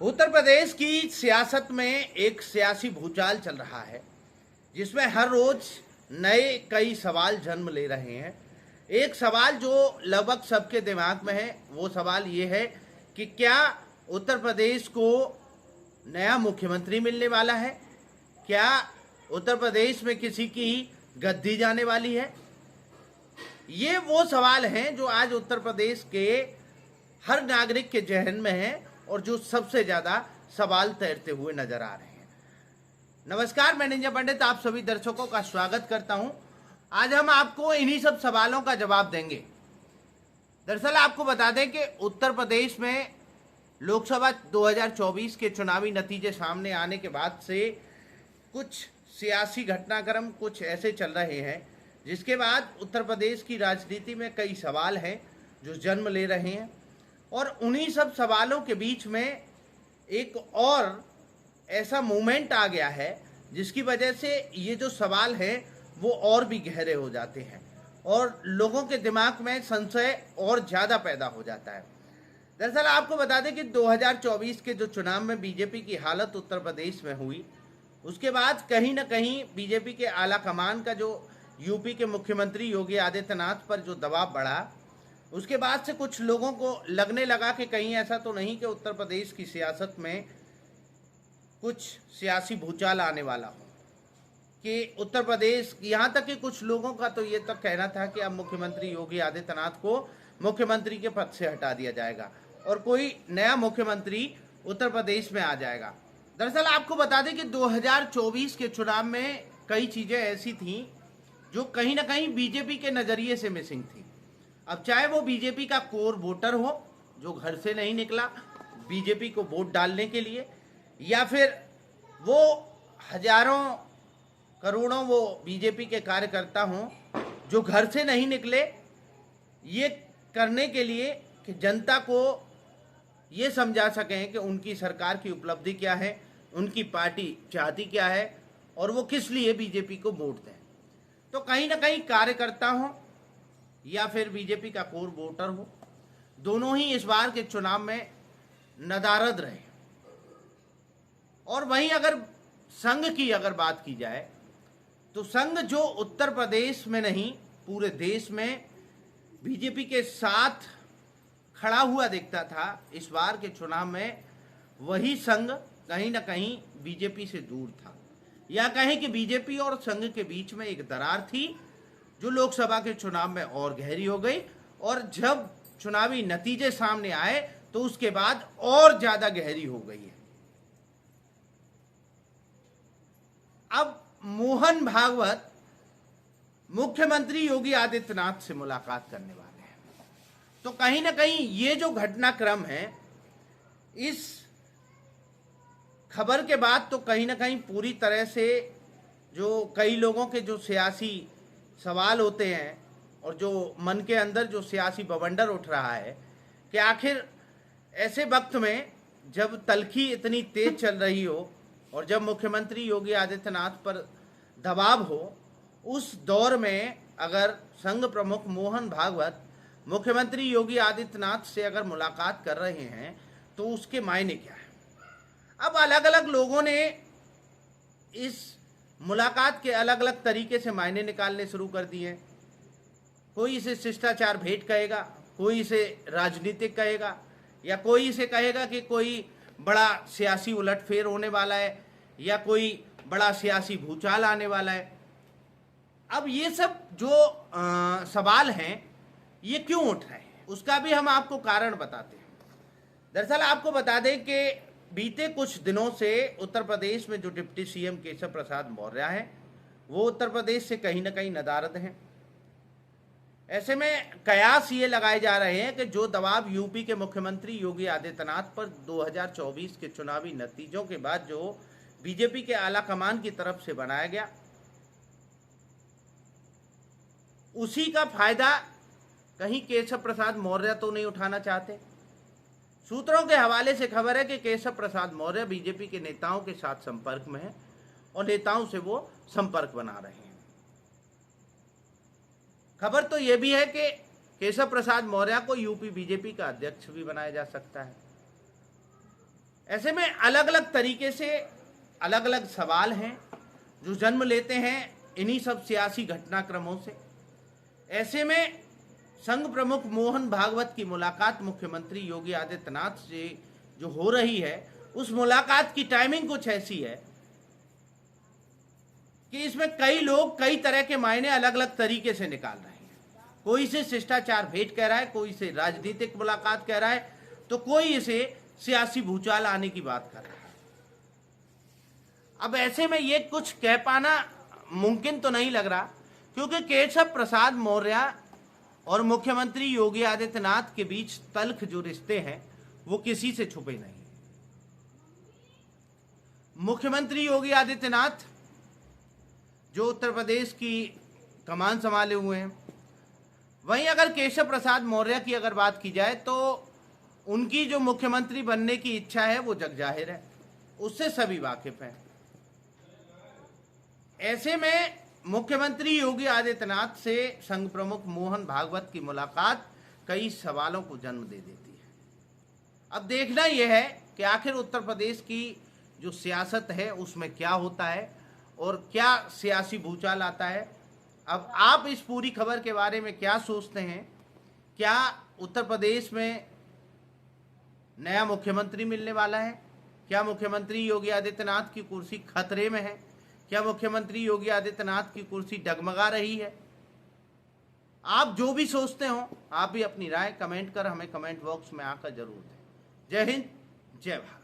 उत्तर प्रदेश की सियासत में एक सियासी भूचाल चल रहा है जिसमें हर रोज नए कई सवाल जन्म ले रहे हैं। एक सवाल जो लगभग सबके दिमाग में है वो सवाल ये है कि क्या उत्तर प्रदेश को नया मुख्यमंत्री मिलने वाला है? क्या उत्तर प्रदेश में किसी की गद्दी जाने वाली है? ये वो सवाल हैं जो आज उत्तर प्रदेश के हर नागरिक के जहन में हैं और जो सबसे ज्यादा सवाल तैरते हुए नजर आ रहे हैं। नमस्कार, मैं निंजा पंडित आप सभी दर्शकों का स्वागत करता हूं। आज हम आपको इन्हीं सब सवालों का जवाब देंगे। दरअसल आपको बता दें कि उत्तर प्रदेश में लोकसभा 2024 के चुनावी नतीजे सामने आने के बाद से कुछ सियासी घटनाक्रम कुछ ऐसे चल रहे हैं जिसके बाद उत्तर प्रदेश की राजनीति में कई सवाल हैं जो जन्म ले रहे हैं और उन्हीं सब सवालों के बीच में एक और ऐसा मूवमेंट आ गया है जिसकी वजह से ये जो सवाल हैं वो और भी गहरे हो जाते हैं और लोगों के दिमाग में संशय और ज़्यादा पैदा हो जाता है। दरअसल आपको बता दें कि 2024 के जो चुनाव में बीजेपी की हालत उत्तर प्रदेश में हुई, उसके बाद कहीं ना कहीं बीजेपी के आला कमान का जो यूपी के मुख्यमंत्री योगी आदित्यनाथ पर जो दबाव बढ़ा, उसके बाद से कुछ लोगों को लगने लगा कि कहीं ऐसा तो नहीं कि उत्तर प्रदेश की सियासत में कुछ सियासी भूचाल आने वाला हो, कि उत्तर प्रदेश, यहाँ तक कि कुछ लोगों का तो ये तक कहना था कि अब मुख्यमंत्री योगी आदित्यनाथ को मुख्यमंत्री के पद से हटा दिया जाएगा और कोई नया मुख्यमंत्री उत्तर प्रदेश में आ जाएगा। दरअसल आपको बता दें कि 2024 के चुनाव में कई चीज़ें ऐसी थीं जो कहीं ना कहीं बीजेपी के नज़रिए से मिसिंग थी। अब चाहे वो बीजेपी का कोर वोटर हो जो घर से नहीं निकला बीजेपी को वोट डालने के लिए, या फिर वो हजारों करोड़ों वो बीजेपी के कार्यकर्ता हों जो घर से नहीं निकले ये करने के लिए कि जनता को ये समझा सकें कि उनकी सरकार की उपलब्धि क्या है, उनकी पार्टी चाहती क्या है और वो किस लिए बीजेपी को वोट दें। तो कहीं ना कहीं कार्यकर्ता हों या फिर बीजेपी का कोर वोटर हो, दोनों ही इस बार के चुनाव में नदारद रहे। और वहीं अगर संघ की अगर बात की जाए तो संघ जो उत्तर प्रदेश में नहीं पूरे देश में बीजेपी के साथ खड़ा हुआ दिखता था, इस बार के चुनाव में वही संघ कहीं ना कहीं बीजेपी से दूर था, या कहें कि बीजेपी और संघ के बीच में एक दरार थी जो लोकसभा के चुनाव में और गहरी हो गई और जब चुनावी नतीजे सामने आए तो उसके बाद और ज्यादा गहरी हो गई है। अब मोहन भागवत मुख्यमंत्री योगी आदित्यनाथ से मुलाकात करने वाले हैं, तो कहीं ना कहीं ये जो घटनाक्रम है, इस खबर के बाद तो कहीं ना कहीं पूरी तरह से जो कई लोगों के जो सियासी सवाल होते हैं और जो मन के अंदर जो सियासी बवंडर उठ रहा है कि आखिर ऐसे वक्त में जब तल्खी इतनी तेज चल रही हो और जब मुख्यमंत्री योगी आदित्यनाथ पर दबाव हो, उस दौर में अगर संघ प्रमुख मोहन भागवत मुख्यमंत्री योगी आदित्यनाथ से अगर मुलाकात कर रहे हैं तो उसके मायने क्या है। अब अलग अलग लोगों ने इस मुलाकात के अलग अलग तरीके से मायने निकालने शुरू कर दिए। कोई इसे शिष्टाचार भेंट कहेगा, कोई इसे राजनीतिक कहेगा, या कोई इसे कहेगा कि कोई बड़ा सियासी उलटफेर होने वाला है या कोई बड़ा सियासी भूचाल आने वाला है। अब ये सब जो सवाल हैं ये क्यों उठ रहे हैं उसका भी हम आपको कारण बताते हैं। दरअसल आपको बता दें कि बीते कुछ दिनों से उत्तर प्रदेश में जो डिप्टी सीएम केशव प्रसाद मौर्य हैं वो उत्तर प्रदेश से कहीं ना कहीं नदारद हैं। ऐसे में कयास ये लगाए जा रहे हैं कि जो दबाव यूपी के मुख्यमंत्री योगी आदित्यनाथ पर 2024 के चुनावी नतीजों के बाद जो बीजेपी के आला कमान की तरफ से बनाया गया, उसी का फायदा कहीं केशव प्रसाद मौर्य तो नहीं उठाना चाहते। सूत्रों के हवाले से खबर है कि केशव प्रसाद मौर्य बीजेपी के नेताओं के साथ संपर्क में हैं और नेताओं से वो संपर्क बना रहे हैं। खबर तो यह भी है कि केशव प्रसाद मौर्य को यूपी बीजेपी का अध्यक्ष भी बनाया जा सकता है। ऐसे में अलग अलग तरीके से अलग अलग सवाल हैं जो जन्म लेते हैं इन्हीं सब सियासी घटनाक्रमों से। ऐसे में संघ प्रमुख मोहन भागवत की मुलाकात मुख्यमंत्री योगी आदित्यनाथ से जो हो रही है, उस मुलाकात की टाइमिंग कुछ ऐसी है कि इसमें कई लोग कई तरह के मायने अलग अलग तरीके से निकाल रहे हैं। कोई इसे शिष्टाचार भेंट कह रहा है, कोई इसे राजनीतिक मुलाकात कह रहा है, तो कोई इसे सियासी भूचाल आने की बात कर रहा है। अब ऐसे में ये कुछ कह पाना मुमकिन तो नहीं लग रहा, क्योंकि केशव प्रसाद मौर्य और मुख्यमंत्री योगी आदित्यनाथ के बीच तल्ख जो रिश्ते हैं वो किसी से छुपे नहीं। मुख्यमंत्री योगी आदित्यनाथ जो उत्तर प्रदेश की कमान संभाले हुए हैं, वहीं अगर केशव प्रसाद मौर्य की अगर बात की जाए तो उनकी जो मुख्यमंत्री बनने की इच्छा है वो जग जाहिर है, उससे सभी वाकिफ हैं। ऐसे में मुख्यमंत्री योगी आदित्यनाथ से संघ प्रमुख मोहन भागवत की मुलाकात कई सवालों को जन्म दे देती है। अब देखना यह है कि आखिर उत्तर प्रदेश की जो सियासत है उसमें क्या होता है और क्या सियासी भूचाल आता है। अब आप इस पूरी खबर के बारे में क्या सोचते हैं? क्या उत्तर प्रदेश में नया मुख्यमंत्री मिलने वाला है? क्या मुख्यमंत्री योगी आदित्यनाथ की कुर्सी खतरे में है? क्या मुख्यमंत्री योगी आदित्यनाथ की कुर्सी डगमगा रही है? आप जो भी सोचते हो, आप भी अपनी राय कमेंट कर हमें कमेंट बॉक्स में आकर जरूर दें। जय हिंद, जय भारत।